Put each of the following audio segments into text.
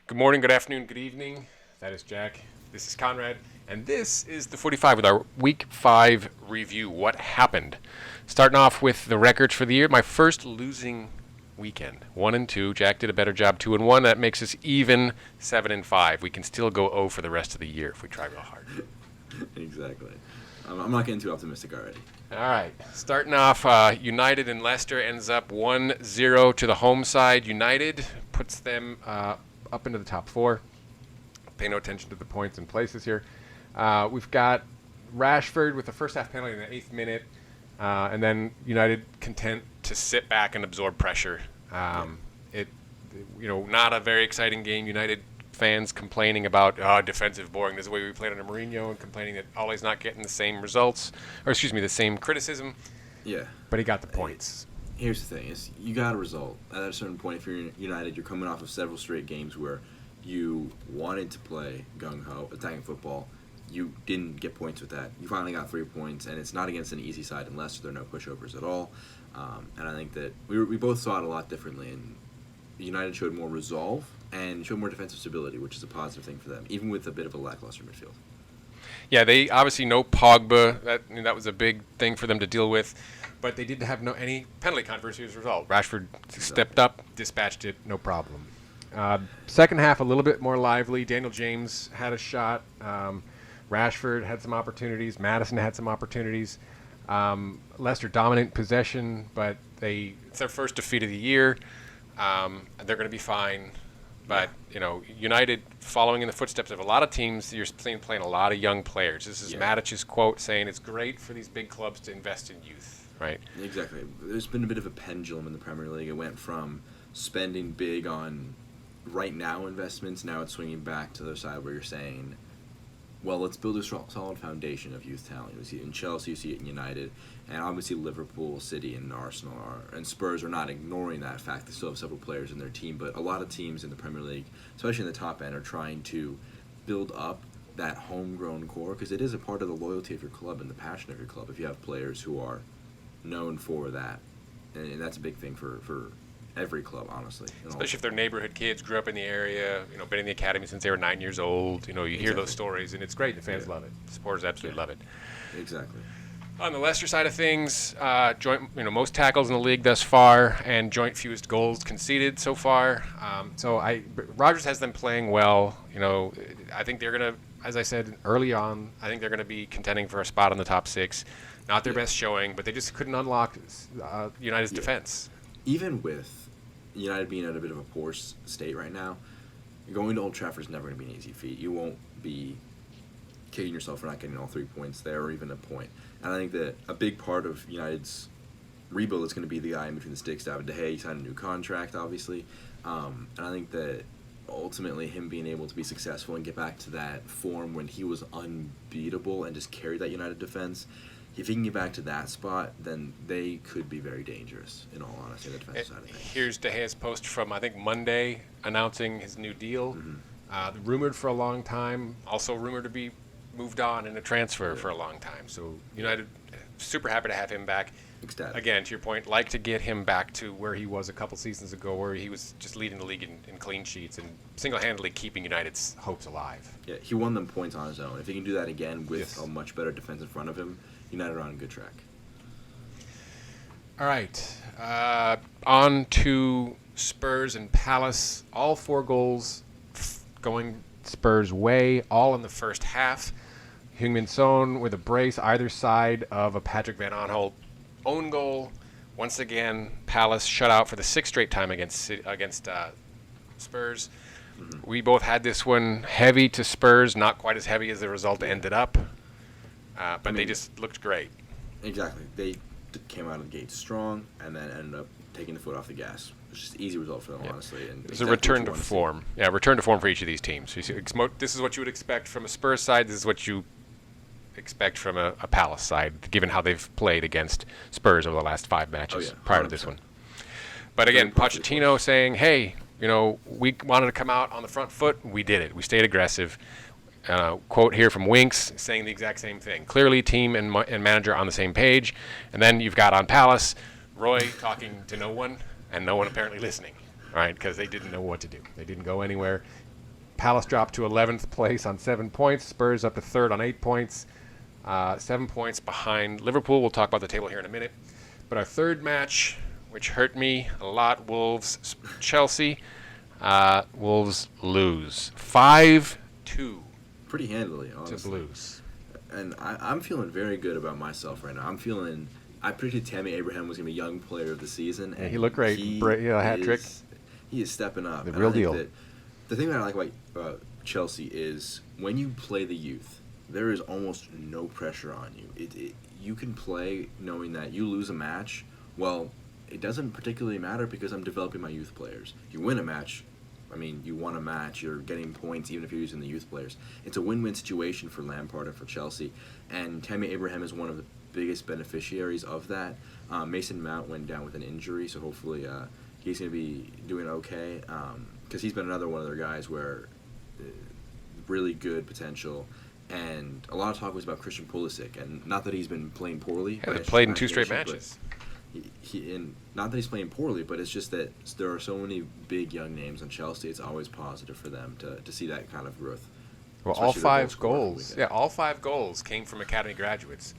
Good morning, good afternoon, good evening. That is Jack. This is Conrad. And this is the 45 with our Week 5 review. What happened? Starting off with the records for the year. My first losing weekend. 1-2. Jack did a better job. 2-1. That makes us even 7-5. We can still go 0 for the rest of the year if we try real hard. Exactly. I'm not getting too optimistic already. All right. Starting off, United and Leicester ends up 1-0 to the home side. United puts them up into the top 4. Pay no attention to the points and places here. We've got Rashford with the first half penalty in the 8th minute, and then United content to sit back and absorb pressure. Not a very exciting game. United fans complaining about defensive boring. This is the way we played under Mourinho, and complaining that Ole's not getting the same results, the same criticism. Yeah. But he got the points. Here's the thing: is you got a result at a certain point. If you're United, you're coming off of several straight games where you wanted to play gung-ho, attacking football. You didn't get points with that. You finally got 3 points, and it's not against an easy side in Leicester. There are no pushovers at all. And I think that we both saw it a lot differently. And United showed more resolve and showed more defensive stability, which is a positive thing for them, even with a bit of a lackluster midfield. Yeah, they obviously no Pogba. That was a big thing for them to deal with. But they didn't have any penalty controversy as a result. Rashford stepped up, dispatched it, no problem. Second half, a little bit more lively. Daniel James had a shot. Rashford had some opportunities. Maddison had some opportunities. Leicester dominant possession, but it's their first defeat of the year. They're going to be fine. But, United following in the footsteps of a lot of teams, you're playing a lot of young players. This is Matic's quote saying it's great for these big clubs to invest in youth. Right. Exactly. There's been a bit of a pendulum in the Premier League. It went from spending big on right now investments. Now it's swinging back to the side where you're saying, well, let's build a solid foundation of youth talent. You see it in Chelsea, you see it in United, and obviously Liverpool, City, and Arsenal and Spurs are not ignoring that fact. They still have several players in their team, but a lot of teams in the Premier League, especially in the top end, are trying to build up that homegrown core because it is a part of the loyalty of your club and the passion of your club if you have players who are known for that, and that's a big thing for every club, honestly. Especially if their neighborhood kids grew up in the area, been in the academy since they were 9 years old. You hear those stories, and it's great. The fans love it. The supporters absolutely love it. Exactly. On the Leicester side of things, joint, most tackles in the league thus far, and joint fewest goals conceded so far. Rodgers has them playing well. I think they're gonna, as I said early on, I think they're gonna be contending for a spot in the top 6. Not their best showing, but they just couldn't unlock United's defense. Even with United being at a bit of a poor state right now, going to Old Trafford is never going to be an easy feat. You won't be kicking yourself for not getting all 3 points there or even a point. And I think that a big part of United's rebuild is going to be the guy in between the sticks, David De Gea. He signed a new contract, obviously. And I think that ultimately him being able to be successful and get back to that form when he was unbeatable and just carry that United defense, if he can get back to that spot, then they could be very dangerous, in all honesty, the defensive side of things. Here's De Gea's post from, I think, Monday announcing his new deal. Rumored for a long time, also rumored to be moved on in a transfer for a long time. So United, super happy to have him back. Ecstatic. Again, to your point, like to get him back to where he was a couple seasons ago, where he was just leading the league in clean sheets and single-handedly keeping United's hopes alive. Yeah, he won them points on his own. If he can do that again with a much better defense in front of him, United are on a good track. All right. On to Spurs and Palace. All 4 goals going Spurs' way, all in the first half. Heung-min Son with a brace either side of a Patrick Van Aanholt own goal. Once again, Palace shut out for the 6th straight time against Spurs. We both had this one heavy to Spurs, not quite as heavy as the result ended up. But they just looked great. Exactly. They came out of the gate strong and then ended up taking the foot off the gas. It's just an easy result for them, honestly. And it's a return to form. Yeah, return to form for each of these teams. This is what you would expect from a Spurs side. This is what you expect from a Palace side, given how they've played against Spurs over the last 5 matches prior to this one. But again, Pochettino saying, hey, we wanted to come out on the front foot. We did it. We stayed aggressive. Quote here from Winks saying the exact same thing. Clearly, team and manager on the same page. And then you've got on Palace, Roy talking to no one, and no one apparently listening, right? Because they didn't know what to do. They didn't go anywhere. Palace dropped to 11th place on 7 points. Spurs up to third on 8 points. 7 points behind Liverpool. We'll talk about the table here in a minute. But our third match, which hurt me a lot, Wolves-Chelsea. Wolves lose 5-2 Pretty handily, honestly. to Blues. And I'm feeling very good about myself right now. I predicted Tammy Abraham was going to be Young Player of the Season. Yeah, And he looked great. Hat trick. He is stepping up. The And real I think deal. that the thing that I like about Chelsea is when you play the youth, there is almost no pressure on you. You can play knowing that you lose a match. Well, it doesn't particularly matter because I'm developing my youth players. You win a match. I mean, you won a match, you're getting points even if you're using the youth players. It's a win-win situation for Lampard and for Chelsea, and Tammy Abraham is one of the biggest beneficiaries of that. Mason Mount went down with an injury, so hopefully he's going to be doing okay, because he's been another one of their guys where really good potential, and a lot of talk was about Christian Pulisic, and not that he's been playing poorly. Yeah, they played in 2 straight matches. And not that he's playing poorly, but it's just that there are so many big young names on Chelsea. It's always positive for them to see that kind of growth. Well, all Especially their 5 goal scorer goals. weekend. Yeah, all 5 goals came from academy graduates.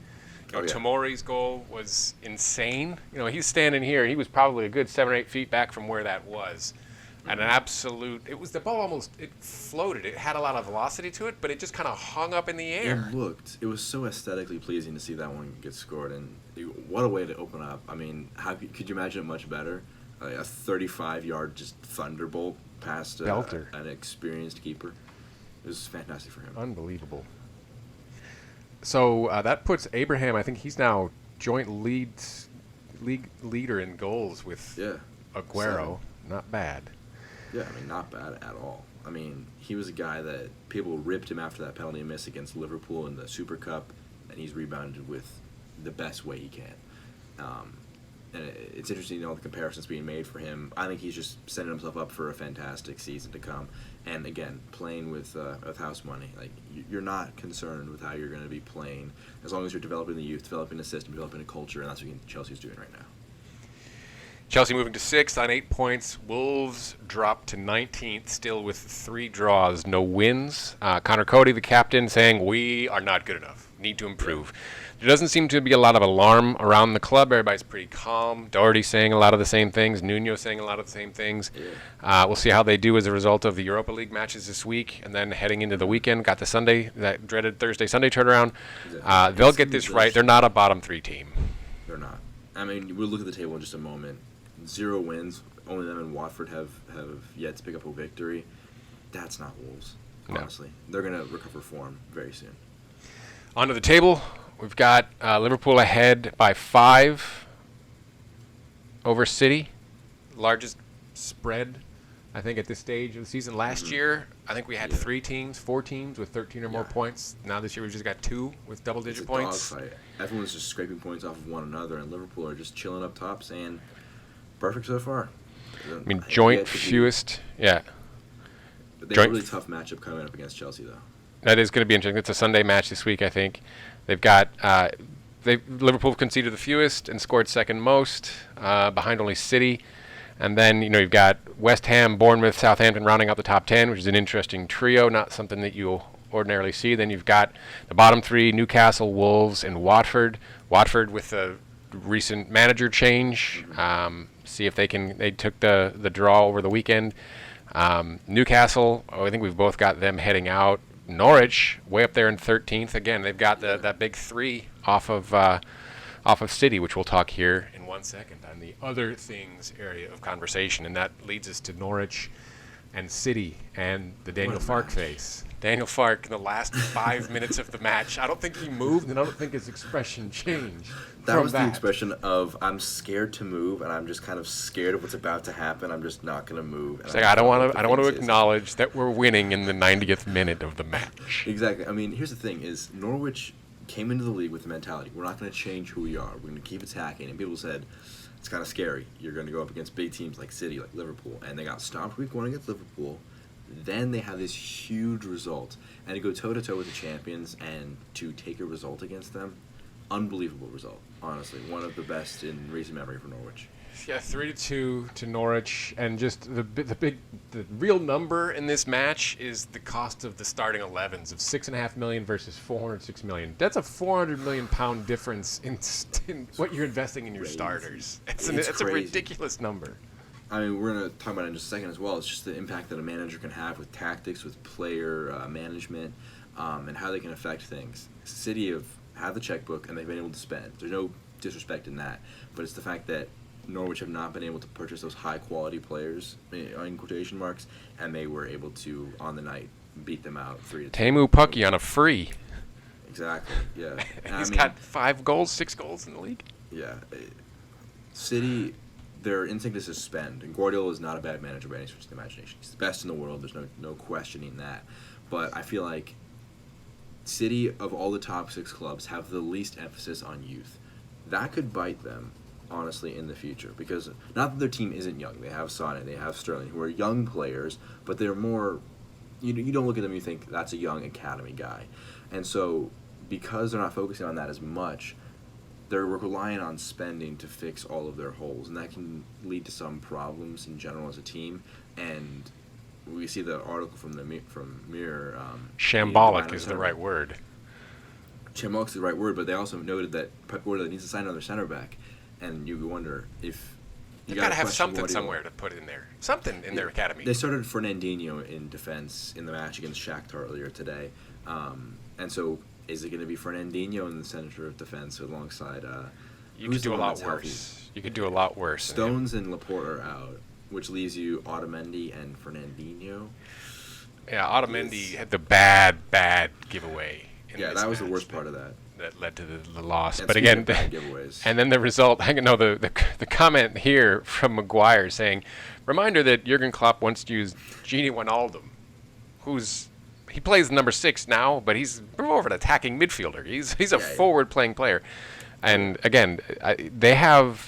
Oh, yeah. Tomori's goal was insane. He's standing here. He was probably a good 7 or 8 feet back from where that was. And an absolute, the ball it floated. It had a lot of velocity to it, but it just kind of hung up in the air. It was so aesthetically pleasing to see that one get scored, and what a way to open up. I mean, how could you imagine it much better? A 35-yard just thunderbolt past Belter. An experienced keeper. It was fantastic for him. Unbelievable. So that puts Abraham, I think he's now joint league leader in goals with Aguero. 7. Not bad. Yeah, I mean, not bad at all. I mean, he was a guy that people ripped him after that penalty miss against Liverpool in the Super Cup, and he's rebounded with the best way he can. And it's interesting, the comparisons being made for him. I think he's just setting himself up for a fantastic season to come. And again, playing with house money, like you're not concerned with how you're going to be playing as long as you're developing the youth, developing a system, developing a culture, and that's what Chelsea's doing right now. Chelsea moving to 6th on 8 points. Wolves dropped to 19th, still with 3 draws, no wins. Connor Cody, the captain, saying, "We are not good enough. Need to improve." There doesn't seem to be a lot of alarm around the club. Everybody's pretty calm. Doherty saying a lot of the same things. Nuno saying a lot of the same things. Yeah. We'll see how they do as a result of the Europa League matches this week. And then heading into the weekend, got the Sunday, that dreaded Thursday-Sunday turnaround. They'll get this right. They're not a bottom 3 team. They're not. I mean, we'll look at the table in just a moment. 0 wins. Only them and Watford have yet to pick up a victory. That's not Wolves, honestly. No. They're going to recover form very soon. Onto the table, we've got Liverpool ahead by 5 over City. Largest spread, I think, at this stage of the season. Last year, I think we had 4 teams with 13 or more points. Now this year we've just got 2 with double-digit points. Dogfight. Everyone's just scraping points off of one another, and Liverpool are just chilling up top saying, perfect so far. I mean, joint fewest, yeah. But they have a really tough matchup coming up against Chelsea, though. That is going to be interesting. It's a Sunday match this week, I think. They've got Liverpool conceded the fewest and scored second most, behind only City. And then, you've got West Ham, Bournemouth, Southampton rounding out the top 10, which is an interesting trio, not something that you'll ordinarily see. Then you've got the bottom 3, Newcastle, Wolves, and Watford. Watford with a recent manager change. See if they took the draw over the weekend. Newcastle, I think we've both got them heading out. Norwich, way up there in 13th. Again, they've got that big 3 off of City, which we'll talk here in 1 second on the other things area of conversation. And that leads us to Norwich and City and the Daniel Farke face. Daniel Farke in the last 5 minutes of the match. I don't think he moved, and I don't think his expression changed. That was the expression of, I'm scared to move, and I'm just kind of scared of what's about to happen. I'm just not going to move. It's like, I don't want to acknowledge that we're winning in the 90th minute of the match. Exactly. I mean, here's the thing, is Norwich came into the league with the mentality, we're not going to change who we are. We're going to keep attacking. And people said, it's kind of scary. You're going to go up against big teams like City, like Liverpool. And they got stomped week 1 against Liverpool. Then they have this huge result. And to go toe-to-toe with the champions and to take a result against them, unbelievable result, honestly. One of the best in recent memory for Norwich. Yeah, 3-2 to Norwich, and just the real number in this match is the cost of the starting 11s of $6.5 million versus $406 million. That's a £400 million difference in what you're investing in your Crazy. starters. It's a crazy. ridiculous number. I mean, we're going to talk about it in just a second as well. It's just the impact that a manager can have with tactics, with player management, and how they can affect things. City have the checkbook, and they've been able to spend. There's no disrespect in that, but it's the fact that Norwich have not been able to purchase those high-quality players, in quotation marks, and they were able to, on the night, beat them out 3-2. Teemu Pukki on a free. Exactly, yeah. And He's got 6 goals in the league. Yeah. City, their instinct is to spend, and Guardiola is not a bad manager by any stretch of the imagination. He's the best in the world. There's no questioning that. But I feel like City, of all the top 6 clubs, have the least emphasis on youth. That could bite them, honestly, in the future, because not that their team isn't young. They have Sané, they have Sterling, who are young players, but they're more, you don't look at them and you think that's a young academy guy. And so because they're not focusing on that as much, they're relying on spending to fix all of their holes, and that can lead to some problems in general as a team. And we see the article from Mirror. Shambolic is the right word. Shambolic is the right word, but they also noted that Pep Guardiola needs to sign another center back. And you wonder if you got to have something somewhere to put in there. Something in their academy. They started Fernandinho in defense in the match against Shakhtar earlier today. And so is it going to be Fernandinho in the center of defense alongside you could do a lot worse. You could do a lot worse. Stones and Laporte are out, which leaves you Otamendi and Fernandinho. Yeah, Otamendi had the bad giveaway. Yeah, that was the worst part of that. That led to the loss. And but again, giveaways. And then the result, I know the comment here from Maguire saying, reminder that Jurgen Klopp once used Gini Wijnaldum, he plays number 6 now, but he's more of an attacking midfielder. He's a forward-playing player. And again,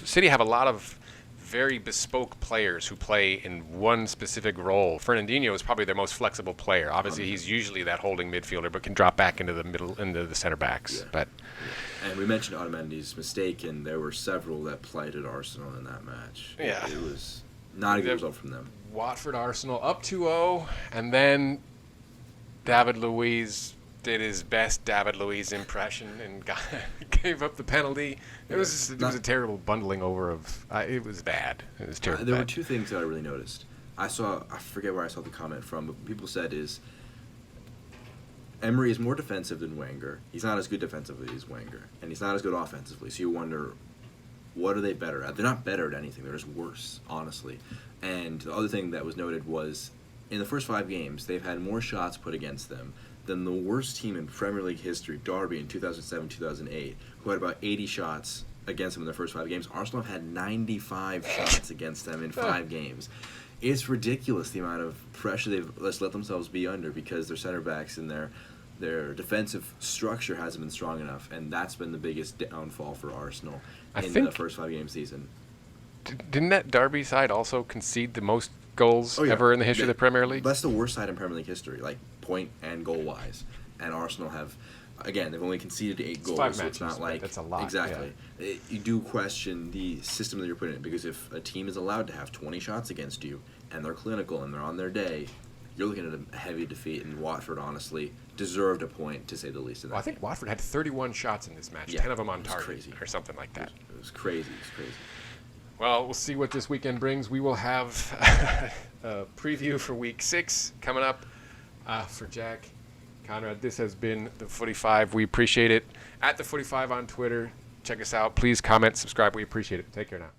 City have a lot of very bespoke players who play in one specific role. Fernandinho is probably their most flexible player. Obviously, he's usually that holding midfielder, but can drop back into the middle, into the center backs. Yeah. But and we mentioned Otamendi's mistake, and there were several that plighted Arsenal in that match. Yeah, it was not a good result from them. Watford Arsenal up 2-0, and then David Luiz did his best David Luiz impression and gave up the penalty. It was a terrible bundling over of. It was bad. It was terrible. There were 2 things that I really noticed. I forget where I saw the comment from, but people said is Emery is more defensive than Wenger. He's not as good defensively as Wenger, and he's not as good offensively. So you wonder, what are they better at? They're not better at anything. They're just worse, honestly. And the other thing that was noted was in the first 5 games, they've had more shots put against them than the worst team in Premier League history, Derby in 2007-2008, who had about 80 shots against them in their first 5 games. Arsenal have had 95 shots against them in 5 games. It's ridiculous the amount of pressure they've let themselves be under because their center backs and their defensive structure hasn't been strong enough, and that's been the biggest downfall for Arsenal in the first 5-game season. Didn't that Derby side also concede the most goals ever in the history of the Premier League? That's the worst side in Premier League history, like point and goal wise. And Arsenal have, again, they've only conceded 8 goals, 5 so matches, it's not like that's a lot. Exactly. Yeah. You do question the system that you're putting in, because if a team is allowed to have 20 shots against you and they're clinical and they're on their day, you're looking at a heavy defeat. And Watford honestly deserved a point, to say the least. I think Watford had 31 shots in this match, 10 of them on target or something like that. It was crazy. Well, we'll see what this weekend brings. We will have a preview for Week 6 coming up. For Jack, Conrad, this has been The Footy 5. We appreciate it. At The Footy 5 on Twitter. Check us out. Please comment, subscribe. We appreciate it. Take care now.